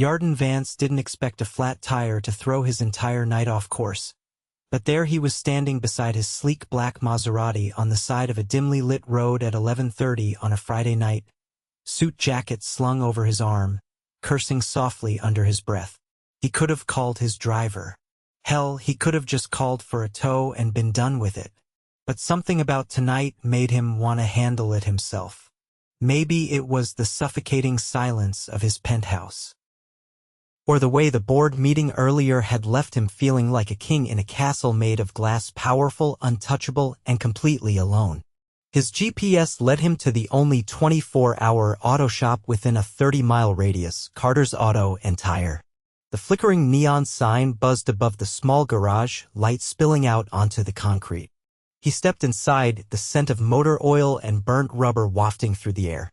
Yarden Vance didn't expect a flat tire to throw his entire night off course. But there he was standing beside his sleek black Maserati on the side of a dimly lit road at 11:30 on a Friday night, suit jacket slung over his arm, cursing softly under his breath. He could have called his driver. Hell, he could have just called for a tow and been done with it. But something about tonight made him want to handle it himself. Maybe it was the suffocating silence of his penthouse, or the way the board meeting earlier had left him feeling like a king in a castle made of glass, powerful, untouchable, and completely alone. His GPS led him to the only 24-hour auto shop within a 30-mile radius, Carter's Auto and Tire. The flickering neon sign buzzed above the small garage, light spilling out onto the concrete. He stepped inside, the scent of motor oil and burnt rubber wafting through the air.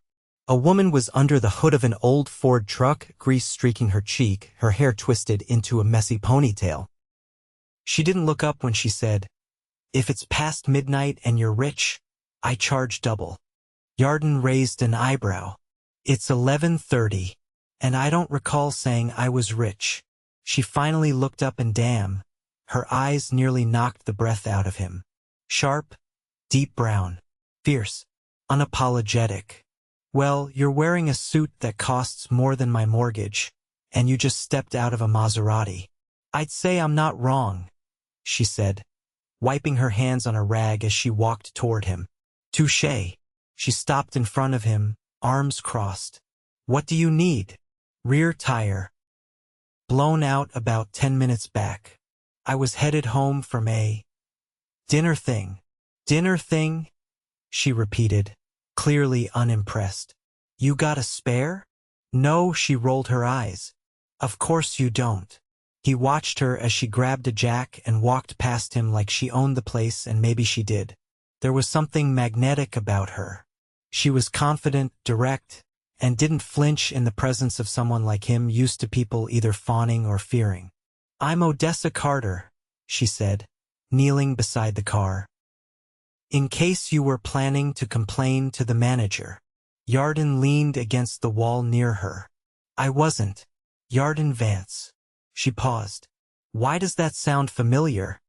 A woman was under the hood of an old Ford truck, grease streaking her cheek, her hair twisted into a messy ponytail. She didn't look up when she said, "If it's past midnight and you're rich, I charge double." Yarden raised an eyebrow. "It's 11:30, and I don't recall saying I was rich." She finally looked up and damn, her eyes nearly knocked the breath out of him. Sharp, deep brown, fierce, unapologetic. "Well, you're wearing a suit that costs more than my mortgage, and you just stepped out of a Maserati. I'd say I'm not wrong," she said, wiping her hands on a rag as she walked toward him. "Touché." She stopped in front of him, arms crossed. "What do you need?" "Rear tire. Blown out about 10 minutes back. I was headed home from a dinner thing." "Dinner thing?" she repeated, clearly unimpressed. "You got a spare?" "No," she rolled her eyes. "Of course you don't." He watched her as she grabbed a jack and walked past him like she owned the place, and maybe she did. There was something magnetic about her. She was confident, direct, and didn't flinch in the presence of someone like him, used to people either fawning or fearing. "I'm Odessa Carter," she said, kneeling beside the car. "In case you were planning to complain to the manager." Yarden leaned against the wall near her. "I wasn't. Yarden Vance." She paused. "Why does that sound familiar?"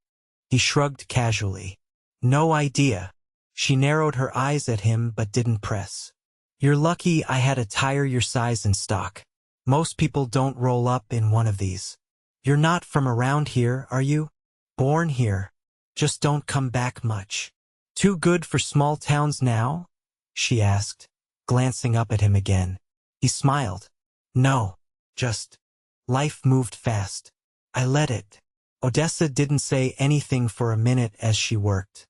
He shrugged casually. "No idea." She narrowed her eyes at him but didn't press. "You're lucky I had a tire your size in stock. Most people don't roll up in one of these. You're not from around here, are you?" "Born here. Just don't come back much." "Too good for small towns now?" she asked, glancing up at him again. He smiled. "No, just life moved fast. I let it." Odessa didn't say anything for a minute as she worked.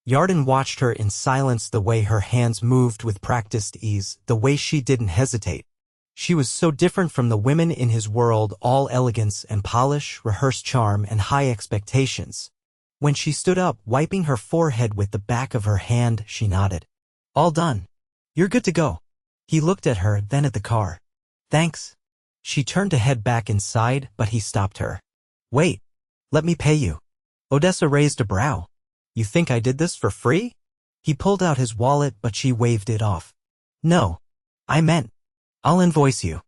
Yarden watched her in silence, the way her hands moved with practiced ease, the way she didn't hesitate. She was so different from the women in his world, all elegance and polish, rehearsed charm and high expectations. When she stood up, wiping her forehead with the back of her hand, she nodded. "All done. You're good to go." He looked at her, then at the car. "Thanks." She turned to head back inside, but he stopped her. "Wait. Let me pay you." Odessa raised a brow. "You think I did this for free?" He pulled out his wallet, but she waved it off. "No. I meant, I'll invoice you."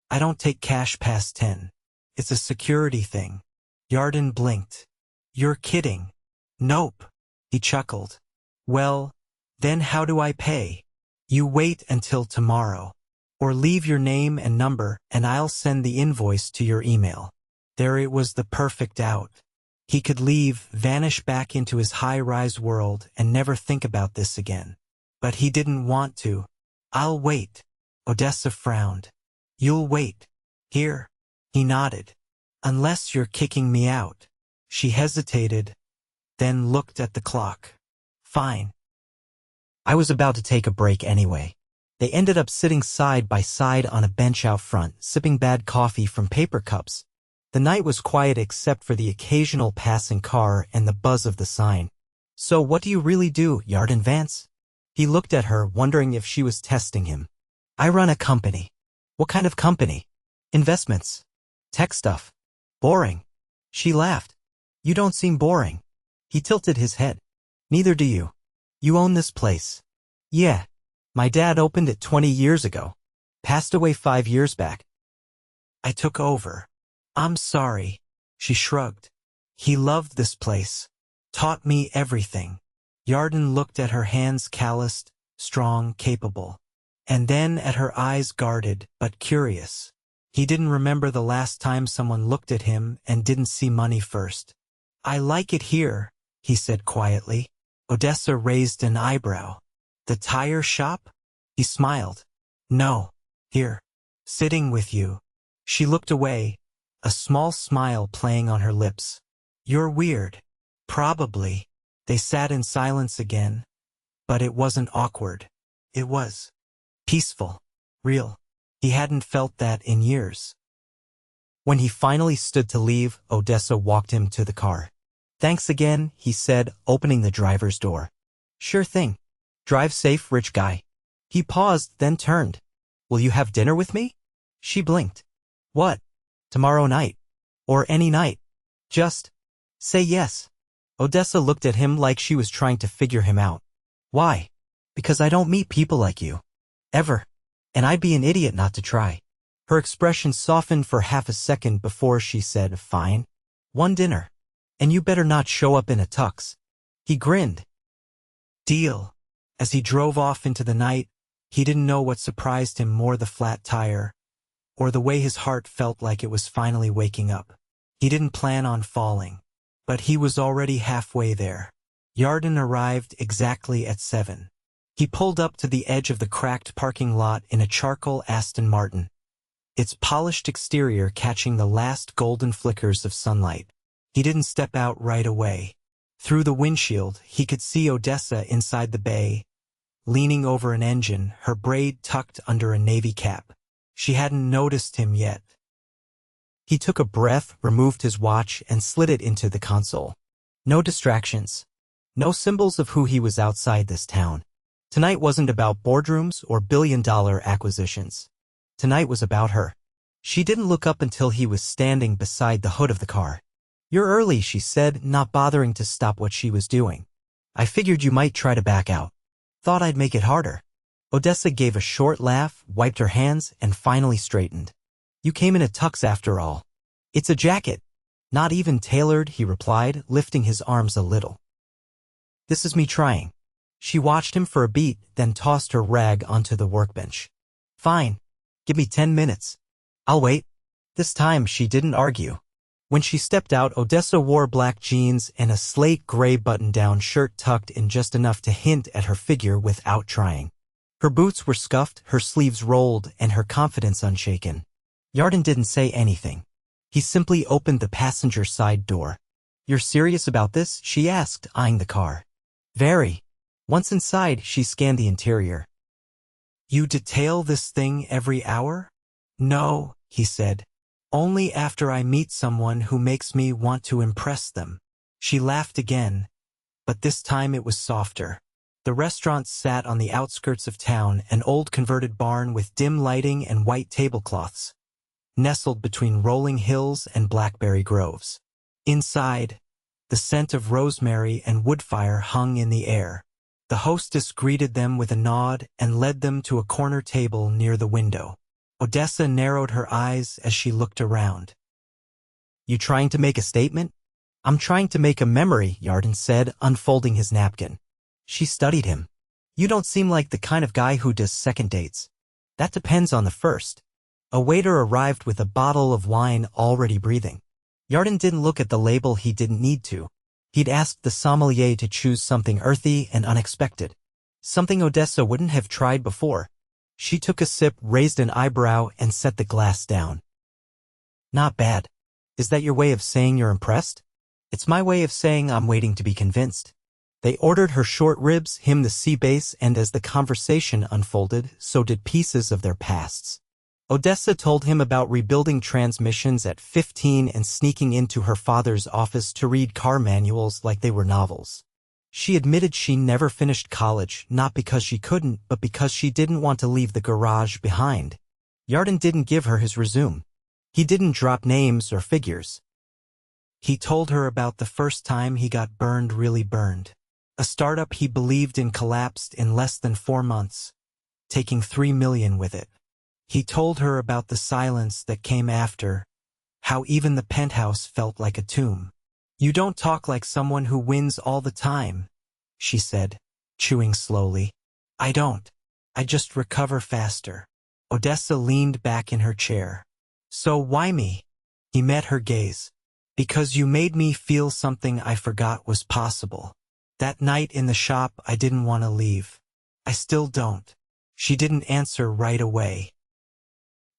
"I don't take cash past 10. It's a security thing." Yarden blinked. "You're kidding." "Nope." He chuckled. "Well, then how do I pay?" "You wait until tomorrow. Or leave your name and number, and I'll send the invoice to your email." There it was, the perfect out. He could leave, vanish back into his high-rise world, and never think about this again. But he didn't want to. "I'll wait." Odessa frowned. "You'll wait. Here." He nodded. "Unless you're kicking me out." She hesitated, then looked at the clock. "Fine." I was about to take a break anyway. They ended up sitting side by side on a bench out front, sipping bad coffee from paper cups. The night was quiet except for the occasional passing car and the buzz of the sign. "So what do you really do, Yarden Vance?" He looked at her, wondering if she was testing him. "I run a company." "What kind of company?" "Investments. Tech stuff." "Boring." She laughed. "You don't seem boring." He tilted his head. "Neither do you. You own this place." "Yeah. My dad opened it 20 years ago. Passed away 5 years back." I took over. I'm sorry. She shrugged. He loved this place. Taught me everything. Yarden looked at her hands calloused, strong, capable. And then at her eyes guarded, but curious. He didn't remember the last time someone looked at him and didn't see money first. I like it here, he said quietly. Odessa raised an eyebrow. The tire shop? He smiled. No. Here. Sitting with you. She looked away, a small smile playing on her lips. You're weird. Probably. They sat in silence again. But it wasn't awkward. It was peaceful. Real. He hadn't felt that in years. When he finally stood to leave, Odessa walked him to the car. Thanks again, he said, opening the driver's door. Sure thing. Drive safe, rich guy. He paused, then turned. Will you have dinner with me? She blinked. What? Tomorrow night. Or any night. Just say yes. Odessa looked at him like she was trying to figure him out. Why? Because I don't meet people like you. Ever. And I'd be an idiot not to try. Her expression softened for half a second before she said, fine. One dinner. And you better not show up in a tux. He grinned. Deal. As he drove off into the night, he didn't know what surprised him more, the flat tire, or the way his heart felt like it was finally waking up. He didn't plan on falling, but he was already halfway there. Yarden arrived exactly at 7. He pulled up to the edge of the cracked parking lot in a charcoal Aston Martin, its polished exterior catching the last golden flickers of sunlight. He didn't step out right away. Through the windshield, he could see Odessa inside the bay, leaning over an engine, her braid tucked under a navy cap. She hadn't noticed him yet. He took a breath, removed his watch, and slid it into the console. No distractions. No symbols of who he was outside this town. Tonight wasn't about boardrooms or billion-dollar acquisitions. Tonight was about her. She didn't look up until he was standing beside the hood of the car. You're early, she said, not bothering to stop what she was doing. I figured you might try to back out. Thought I'd make it harder. Odessa gave a short laugh, wiped her hands, and finally straightened. You came in a tux after all. It's a jacket. Not even tailored, he replied, lifting his arms a little. This is me trying. She watched him for a beat, then tossed her rag onto the workbench. Fine. Give me 10 minutes. I'll wait. This time she didn't argue. When she stepped out, Odessa wore black jeans and a slate gray button-down shirt tucked in just enough to hint at her figure without trying. Her boots were scuffed, her sleeves rolled, and her confidence unshaken. Yarden didn't say anything. He simply opened the passenger side door. You're serious about this? She asked, eyeing the car. Very. Once inside, she scanned the interior. You detail this thing every hour? No, he said. Only after I meet someone who makes me want to impress them. She laughed again, but this time it was softer. The restaurant sat on the outskirts of town, an old converted barn with dim lighting and white tablecloths, nestled between rolling hills and blackberry groves. Inside, the scent of rosemary and woodfire hung in the air. The hostess greeted them with a nod and led them to a corner table near the window. Odessa narrowed her eyes as she looked around. You trying to make a statement? I'm trying to make a memory, Yarden said, unfolding his napkin. She studied him. You don't seem like the kind of guy who does second dates. That depends on the first. A waiter arrived with a bottle of wine already breathing. Yarden didn't look at the label. He didn't need to. He'd asked the sommelier to choose something earthy and unexpected. Something Odessa wouldn't have tried before. She took a sip, raised an eyebrow, and set the glass down. Not bad. Is that your way of saying you're impressed? It's my way of saying I'm waiting to be convinced. They ordered her short ribs, him the sea bass, and as the conversation unfolded, so did pieces of their pasts. Odessa told him about rebuilding transmissions at 15 and sneaking into her father's office to read car manuals like they were novels. She admitted she never finished college, not because she couldn't, but because she didn't want to leave the garage behind. Yarden didn't give her his resume. He didn't drop names or figures. He told her about the first time he got burned, really burned. A startup he believed in collapsed in less than 4 months, taking $3 million with it. He told her about the silence that came after, how even the penthouse felt like a tomb. "You don't talk like someone who wins all the time," she said, chewing slowly. "I don't. I just recover faster." Odessa leaned back in her chair. "So why me?" He met her gaze. "Because you made me feel something I forgot was possible. That night in the shop I didn't want to leave. I still don't." She didn't answer right away.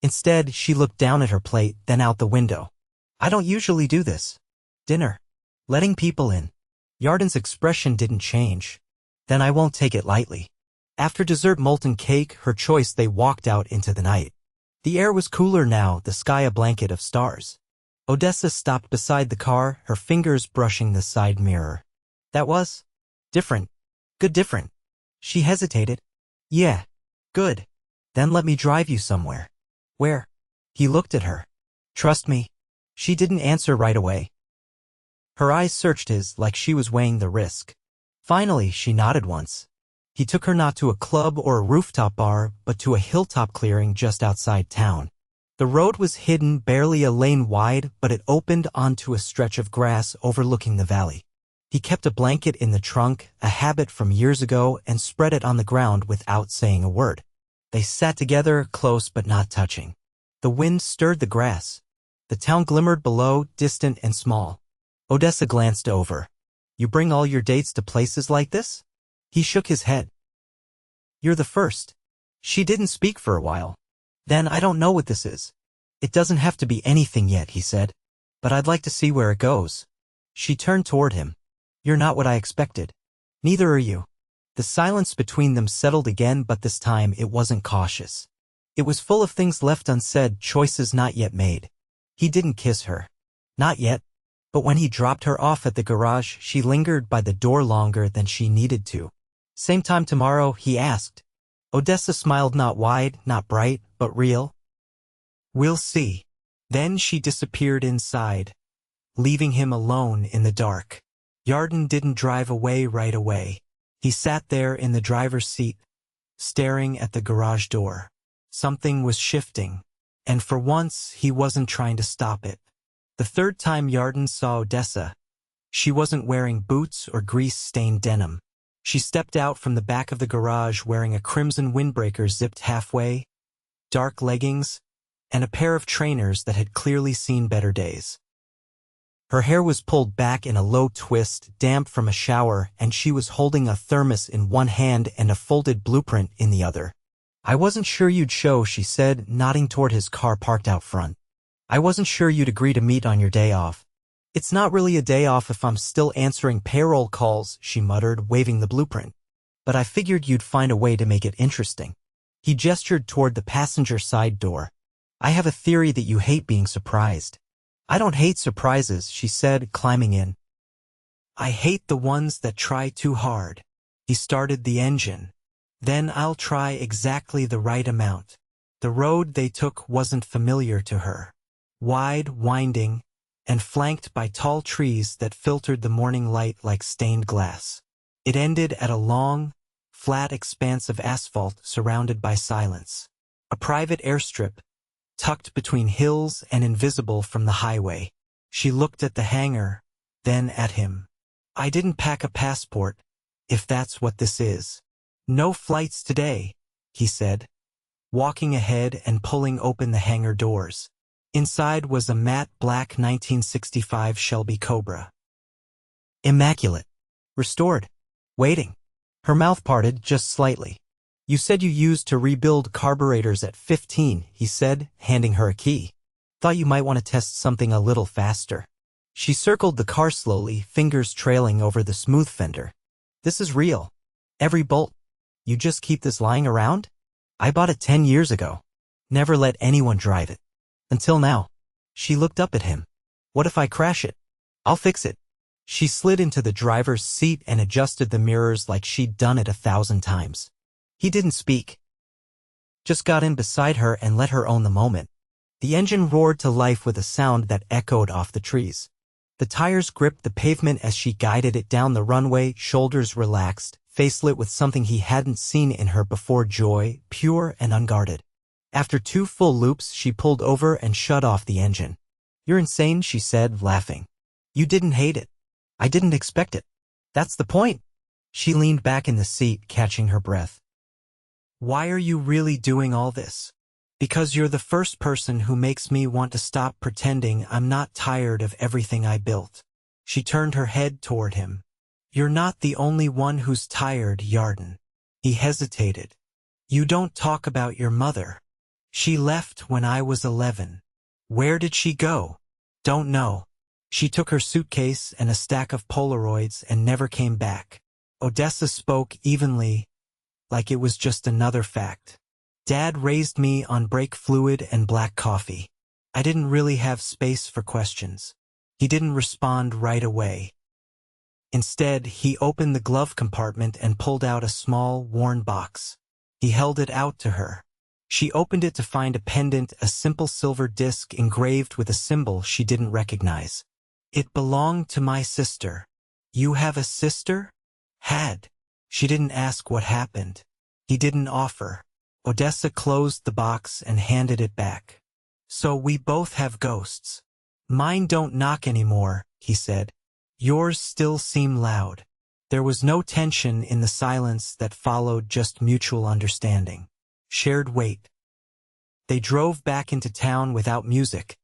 Instead, she looked down at her plate, then out the window. "I don't usually do this. Dinner. Letting people in." Yarden's expression didn't change. "Then I won't take it lightly." After dessert molten cake, her choice, they walked out into the night. The air was cooler now, the sky a blanket of stars. Odessa stopped beside the car, her fingers brushing the side mirror. "That was different. Good different." She hesitated. "Yeah, good. Then let me drive you somewhere." "Where?" He looked at her. "Trust me." She didn't answer right away. Her eyes searched his like she was weighing the risk. Finally, she nodded once. He took her not to a club or a rooftop bar, but to a hilltop clearing just outside town. The road was hidden, barely a lane wide, but it opened onto a stretch of grass overlooking the valley. He kept a blanket in the trunk, a habit from years ago, and spread it on the ground without saying a word. They sat together, close but not touching. The wind stirred the grass. The town glimmered below, distant and small. Odessa glanced over. "You bring all your dates to places like this?" He shook his head. "You're the first." She didn't speak for a while. "Then I don't know what this is." "It doesn't have to be anything yet," he said. "But I'd like to see where it goes." She turned toward him. "You're not what I expected." "Neither are you." The silence between them settled again, but this time it wasn't cautious. It was full of things left unsaid, choices not yet made. He didn't kiss her. Not yet. But when he dropped her off at the garage, she lingered by the door longer than she needed to. "Same time tomorrow?" he asked. Odessa smiled, not wide, not bright, but real. "We'll see." Then she disappeared inside, leaving him alone in the dark. Yarden didn't drive away right away. He sat there in the driver's seat, staring at the garage door. Something was shifting, and for once he wasn't trying to stop it. The third time Yarden saw Odessa, she wasn't wearing boots or grease-stained denim. She stepped out from the back of the garage wearing a crimson windbreaker zipped halfway, dark leggings, and a pair of trainers that had clearly seen better days. Her hair was pulled back in a low twist, damp from a shower, and she was holding a thermos in one hand and a folded blueprint in the other. "I wasn't sure you'd show," she said, nodding toward his car parked out front. "I wasn't sure you'd agree to meet on your day off." "It's not really a day off if I'm still answering payroll calls," she muttered, waving the blueprint. "But I figured you'd find a way to make it interesting." He gestured toward the passenger side door. "I have a theory that you hate being surprised." "I don't hate surprises," she said, climbing in. "I hate the ones that try too hard." He started the engine. "Then I'll try exactly the right amount." The road they took wasn't familiar to her. Wide, winding, and flanked by tall trees that filtered the morning light like stained glass. It ended at a long, flat expanse of asphalt surrounded by silence. A private airstrip, tucked between hills and invisible from the highway. She looked at the hangar, then at him. "I didn't pack a passport, if that's what this is." "No flights today," he said, walking ahead and pulling open the hangar doors. Inside was a matte black 1965 Shelby Cobra. Immaculate. Restored. Waiting. Her mouth parted just slightly. "You said you used to rebuild carburetors at 15, he said, handing her a key. "Thought you might want to test something a little faster." She circled the car slowly, fingers trailing over the smooth fender. "This is real. Every bolt. You just keep this lying around?" "I bought it 10 years ago. Never let anyone drive it. Until now." She looked up at him. "What if I crash it?" "I'll fix it." She slid into the driver's seat and adjusted the mirrors like she'd done it 1,000 times. He didn't speak. Just got in beside her and let her own the moment. The engine roared to life with a sound that echoed off the trees. The tires gripped the pavement as she guided it down the runway, shoulders relaxed, face lit with something he hadn't seen in her before, joy, pure and unguarded. After 2 full loops, she pulled over and shut off the engine. "You're insane," she said, laughing. "You didn't hate it. I didn't expect it. That's the point." She leaned back in the seat, catching her breath. "Why are you really doing all this?" "Because you're the first person who makes me want to stop pretending I'm not tired of everything I built." She turned her head toward him. "You're not the only one who's tired, Yarden." He hesitated. "You don't talk about your mother." "She left when I was 11. "Where did she go?" "Don't know. She took her suitcase and a stack of Polaroids and never came back." Odessa spoke evenly, like it was just another fact. "Dad raised me on brake fluid and black coffee. I didn't really have space for questions." He didn't respond right away. Instead, he opened the glove compartment and pulled out a small, worn box. He held it out to her. She opened it to find a pendant, a simple silver disc engraved with a symbol she didn't recognize. "It belonged to my sister." "You have a sister?" "Had." She didn't ask what happened. He didn't offer. Odessa closed the box and handed it back. "So we both have ghosts." "Mine don't knock anymore," he said. "Yours still seem loud." There was no tension in the silence that followed, just mutual understanding. Shared weight. They drove back into town without music,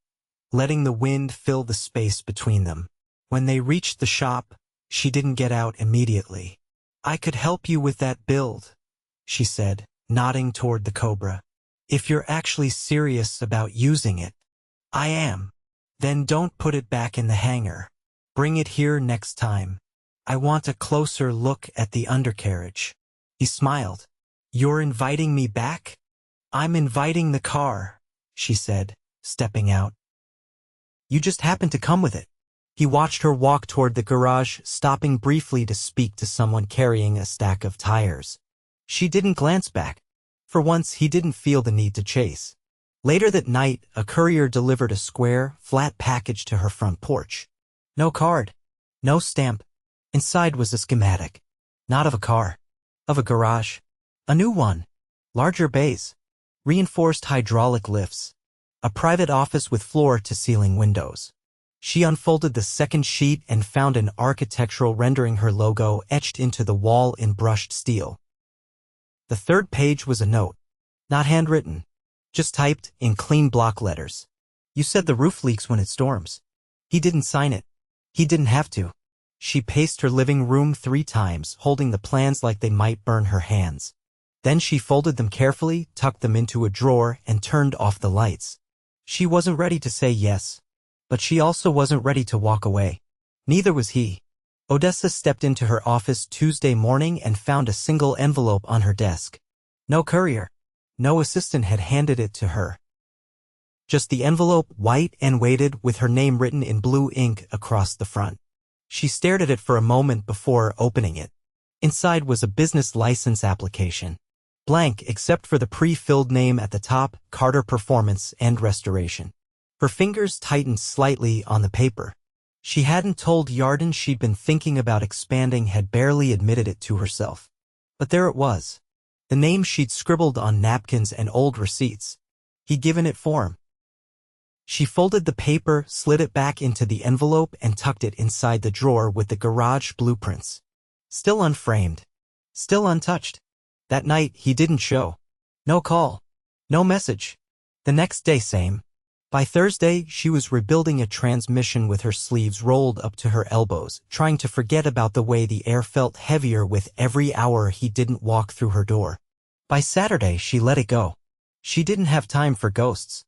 letting the wind fill the space between them. When they reached the shop, she didn't get out immediately. "I could help you with that build," she said, nodding toward the Cobra. "If you're actually serious about using it." "I am." "Then don't put it back in the hangar. Bring it here next time. I want a closer look at the undercarriage." He smiled. "You're inviting me back?" "I'm inviting the car," she said, stepping out. "You just happened to come with it." He watched her walk toward the garage, stopping briefly to speak to someone carrying a stack of tires. She didn't glance back. For once, he didn't feel the need to chase. Later that night, a courier delivered a square, flat package to her front porch. No card. No stamp. Inside was a schematic. Not of a car. Of a garage. A new one. Larger bays. Reinforced hydraulic lifts. A private office with floor-to-ceiling windows. She unfolded the second sheet and found an architectural rendering, her logo etched into the wall in brushed steel. The third page was a note. Not handwritten. Just typed in clean block letters. "You said the roof leaks when it storms." He didn't sign it. He didn't have to. She paced her living room 3 times, holding the plans like they might burn her hands. Then she folded them carefully, tucked them into a drawer, and turned off the lights. She wasn't ready to say yes, but she also wasn't ready to walk away. Neither was he. Odessa stepped into her office Tuesday morning and found a single envelope on her desk. No courier. No assistant had handed it to her. Just the envelope, white and weighted, with her name written in blue ink across the front. She stared at it for a moment before opening it. Inside was a business license application. Blank except for the pre-filled name at the top, Carter Performance and Restoration. Her fingers tightened slightly on the paper. She hadn't told Yarden she'd been thinking about expanding, had barely admitted it to herself. But there it was. The name she'd scribbled on napkins and old receipts. He'd given it form. She folded the paper, slid it back into the envelope, and tucked it inside the drawer with the garage blueprints. Still unframed. Still untouched. That night, he didn't show. No call. No message. The next day, same. By Thursday, she was rebuilding a transmission with her sleeves rolled up to her elbows, trying to forget about the way the air felt heavier with every hour he didn't walk through her door. By Saturday, she let it go. She didn't have time for ghosts.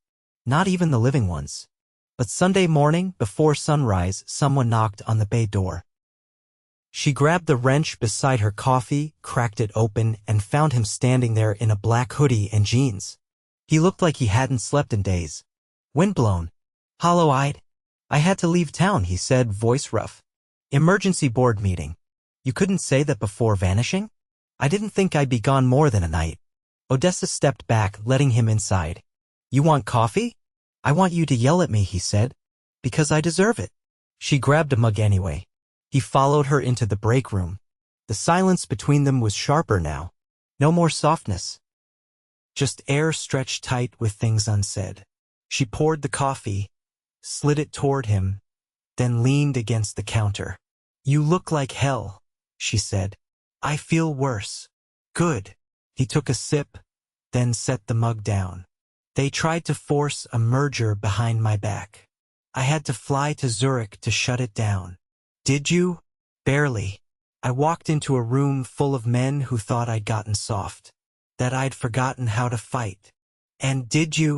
Not even the living ones. But Sunday morning, before sunrise, someone knocked on the bay door. She grabbed the wrench beside her coffee, cracked it open, and found him standing there in a black hoodie and jeans. He looked like he hadn't slept in days. Windblown. Hollow-eyed. "I had to leave town," he said, voice rough. "Emergency board meeting." "You couldn't say that before vanishing?" "I didn't think I'd be gone more than a night." Odessa stepped back, letting him inside. "You want coffee?" "I want you to yell at me," he said. "Because I deserve it." She grabbed a mug anyway. He followed her into the break room. The silence between them was sharper now. No more softness. just air stretched tight with things unsaid. She poured the coffee, slid it toward him, then leaned against the counter. "You look like hell," she said. "I feel worse." "Good." He took a sip, then set the mug down. "They tried to force a merger behind my back. I had to fly to Zurich to shut it down." "Did you?" "Barely. I walked into a room full of men who thought I'd gotten soft, that I'd forgotten how to fight." "And did you?"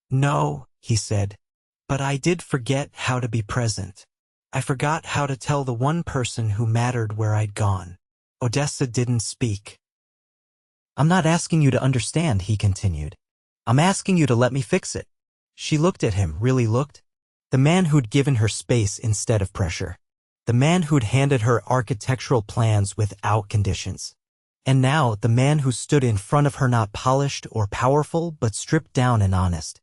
"No," he said. "But I did forget how to be present. I forgot how to tell the one person who mattered where I'd gone." Odessa didn't speak. "I'm not asking you to understand," he continued. "I'm asking you to let me fix it." She looked at him, really looked. The man who'd given her space instead of pressure. The man who'd handed her architectural plans without conditions. And now the man who stood in front of her, not polished or powerful, but stripped down and honest.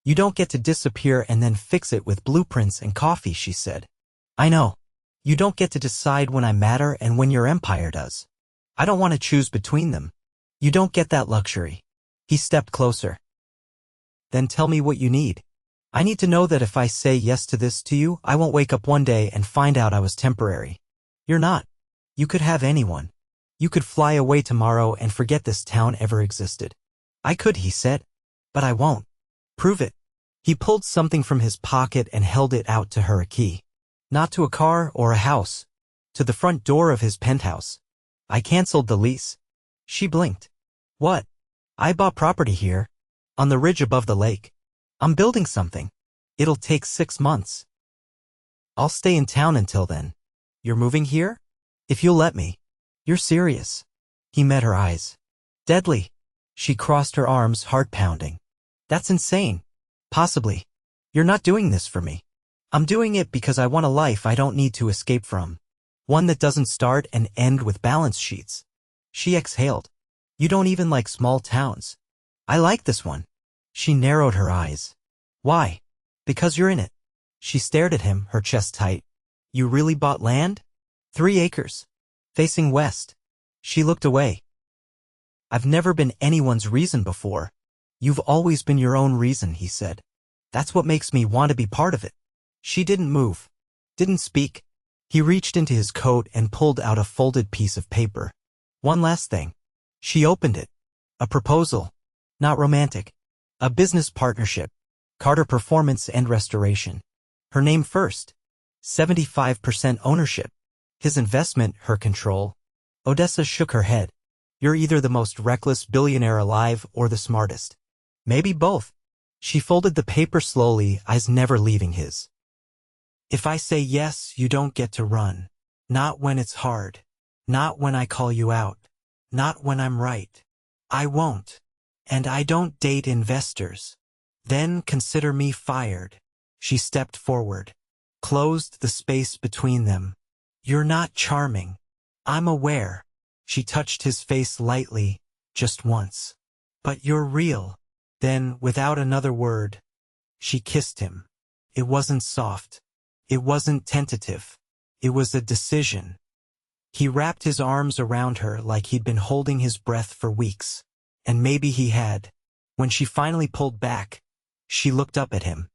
"You don't get to disappear and then fix it with blueprints and coffee," she said. "I know. You don't get to decide when I matter and when your empire does. I don't want to choose between them. You don't get that luxury." He stepped closer. "Then tell me what you need. I need to know that if I say yes to this to you, I won't wake up one day and find out I was temporary. You're not. You could have anyone. You could fly away tomorrow and forget this town ever existed." "I could," he said. "But I won't." "Prove it." He pulled something from his pocket and held it out to her, a key. Not to a car or a house. To the front door of his penthouse. "I canceled the lease." She blinked. "What?" "I bought property here. On the ridge above the lake. I'm building something. It'll take 6 months. I'll stay in town until then." "You're moving here?" "If you'll let me." "You're serious?" He met her eyes. "Deadly." She crossed her arms, heart pounding. "That's insane." "Possibly. You're not doing this for me. I'm doing it because I want a life I don't need to escape from. One that doesn't start and end with balance sheets." She exhaled. "You don't even like small towns." "I like this one." She narrowed her eyes. "Why?" "Because you're in it." She stared at him, her chest tight. "You really bought land?" 3 acres. Facing west. She looked away. "I've never been anyone's reason before." "You've always been your own reason," he said. "That's what makes me want to be part of it." She didn't move. Didn't speak. He reached into his coat and pulled out a folded piece of paper. "One last thing." She opened it. A proposal. Not romantic. A business partnership. Carter Performance and Restoration. Her name first. 75% ownership. His investment, her control. Odessa shook her head. "You're either the most reckless billionaire alive or the smartest. Maybe both." She folded the paper slowly, eyes never leaving his. "If I say yes, you don't get to run. Not when it's hard. Not when I call you out. Not when I'm right. I won't. And I don't date investors. Then consider me fired." She stepped forward. Closed the space between them. "You're not charming. I'm aware." She touched his face lightly, just once. "But you're real." Then, without another word, she kissed him. It wasn't soft. It wasn't tentative. It was a decision. He wrapped his arms around her like he'd been holding his breath for weeks. And maybe he had. When she finally pulled back, she looked up at him.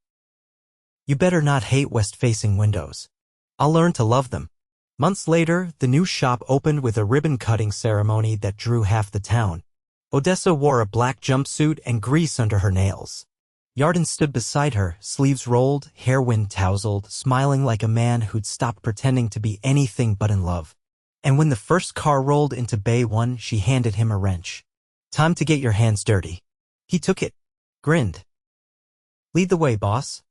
"You better not hate west-facing windows. I'll learn to love them." Months later, the new shop opened with a ribbon-cutting ceremony that drew half the town. Odessa wore a black jumpsuit and grease under her nails. Yarden stood beside her, sleeves rolled, hair wind-tousled, smiling like a man who'd stopped pretending to be anything but in love. And when the first car rolled into Bay 1, she handed him a wrench. "Time to get your hands dirty." He took it, grinned. "Lead the way, boss."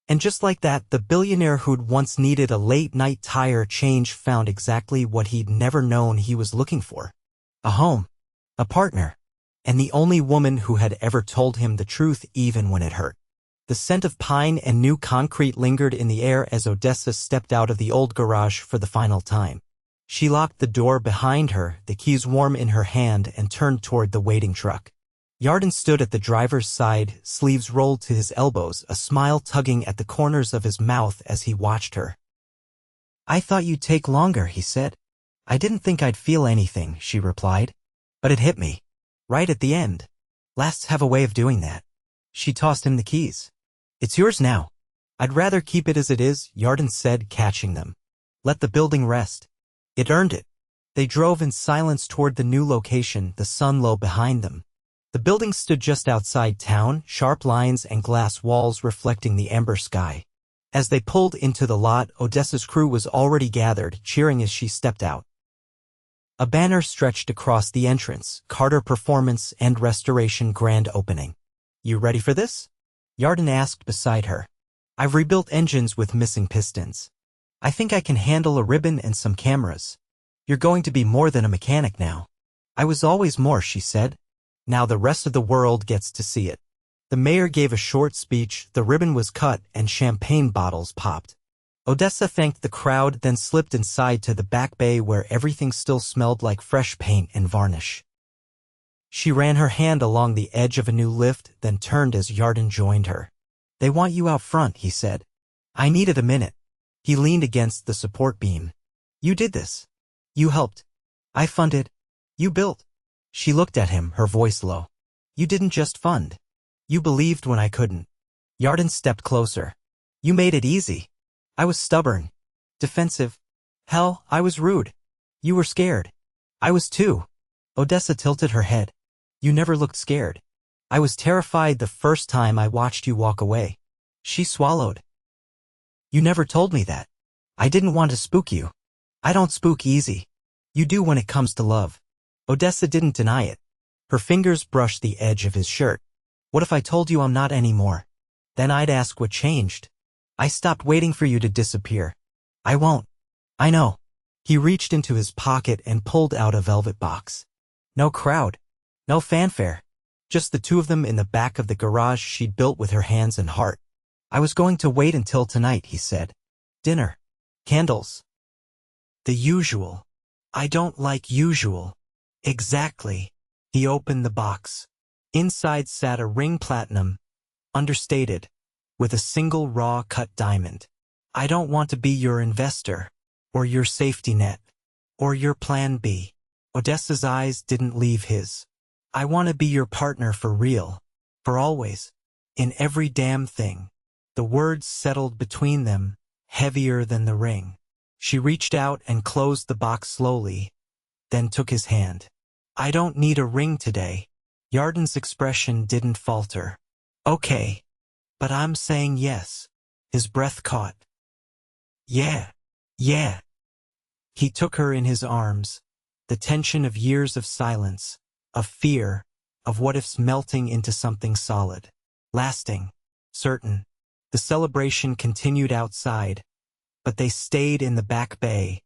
And just like that, the billionaire who'd once needed a late-night tire change found exactly what he'd never known he was looking for. A home. A partner. And the only woman who had ever told him the truth even when it hurt. The scent of pine and new concrete lingered in the air as Odessa stepped out of the old garage for the final time. She locked the door behind her, the keys warm in her hand, and turned toward the waiting truck. Yarden stood at the driver's side, sleeves rolled to his elbows, a smile tugging at the corners of his mouth as he watched her. "I thought you'd take longer," he said. "I didn't think I'd feel anything," she replied. "But it hit me. Right at the end." Lasts have a way of doing that. She tossed him the keys. It's yours now. I'd rather keep it as it is, Yarden said, catching them. Let the building rest. It earned it. They drove in silence toward the new location, the sun low behind them. The building stood just outside town, sharp lines and glass walls reflecting the amber sky. As they pulled into the lot, Odessa's crew was already gathered, cheering as she stepped out. A banner stretched across the entrance, Carter Performance and Restoration Grand Opening. You ready for this? Yarden asked beside her. I've rebuilt engines with missing pistons. I think I can handle a ribbon and some cameras. You're going to be more than a mechanic now. I was always more, she said. Now the rest of the world gets to see it. The mayor gave a short speech, the ribbon was cut, and champagne bottles popped. Odessa thanked the crowd, then slipped inside to the back bay where everything still smelled like fresh paint and varnish. She ran her hand along the edge of a new lift, then turned as Yarden joined her. They want you out front, he said. I needed a minute. He leaned against the support beam. You did this. You helped. I funded. You built. She looked at him, her voice low. You didn't just fund. You believed when I couldn't. Yarden stepped closer. You made it easy. I was stubborn. Defensive. Hell, I was rude. You were scared. I was too. Odessa tilted her head. You never looked scared. I was terrified the first time I watched you walk away. She swallowed. You never told me that. I didn't want to spook you. I don't spook easy. You do when it comes to love. Odessa didn't deny it. Her fingers brushed the edge of his shirt. What if I told you I'm not anymore? Then I'd ask what changed. I stopped waiting for you to disappear. I won't. I know. He reached into his pocket and pulled out a velvet box. No crowd. No fanfare. Just the two of them in the back of the garage she'd built with her hands and heart. I was going to wait until tonight, he said. Dinner. Candles. The usual. I don't like usual. Exactly. He opened the box. Inside sat a ring platinum, understated, with a single raw cut diamond. I don't want to be your investor, or your safety net, or your plan B. Odessa's eyes didn't leave his. I want to be your partner for real, for always, in every damn thing. The words settled between them, heavier than the ring. She reached out and closed the box slowly, then took his hand. I don't need a ring today. Yarden's expression didn't falter. Okay. But I'm saying yes. His breath caught. Yeah. Yeah. He took her in his arms, the tension of years of silence, of fear, of what-ifs melting into something solid, lasting, certain. The celebration continued outside, but they stayed in the back bay,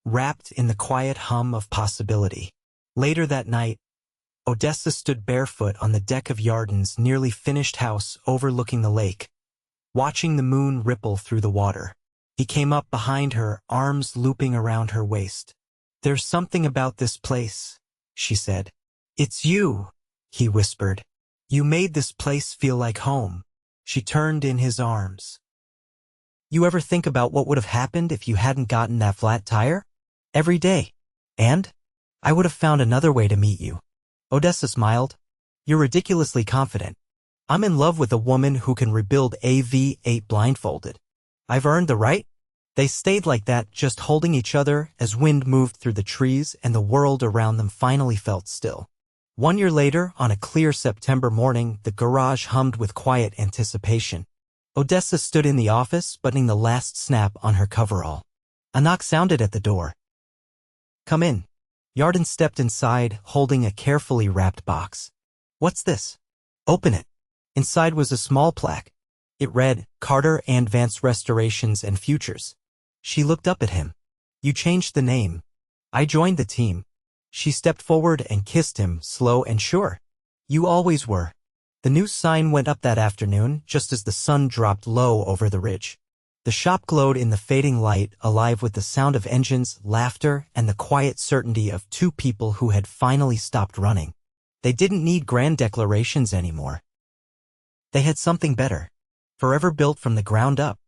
wrapped in the quiet hum of possibility. Later that night, Odessa stood barefoot on the deck of Yarden's nearly finished house overlooking the lake, watching the moon ripple through the water. He came up behind her, arms looping around her waist. There's something about this place, she said. It's you, he whispered. You made this place feel like home. She turned in his arms. You ever think about what would have happened if you hadn't gotten that flat tire? Every day. And? I would have found another way to meet you. Odessa smiled. You're ridiculously confident. I'm in love with a woman who can rebuild AV-8 blindfolded. I've earned the right. They stayed like that, just holding each other as wind moved through the trees and the world around them finally felt still. 1 year later, on a clear September morning, the garage hummed with quiet anticipation. Odessa stood in the office, buttoning the last snap on her coverall. A knock sounded at the door. Come in. Yarden stepped inside, holding a carefully wrapped box. What's this? Open it. Inside was a small plaque. It read, Carter and Vance Restorations and Futures. She looked up at him. You changed the name. I joined the team. She stepped forward and kissed him, slow and sure. You always were. The new sign went up that afternoon, just as the sun dropped low over the ridge. The shop glowed in the fading light, alive with the sound of engines, laughter, and the quiet certainty of two people who had finally stopped running. They didn't need grand declarations anymore. They had something better, forever built from the ground up.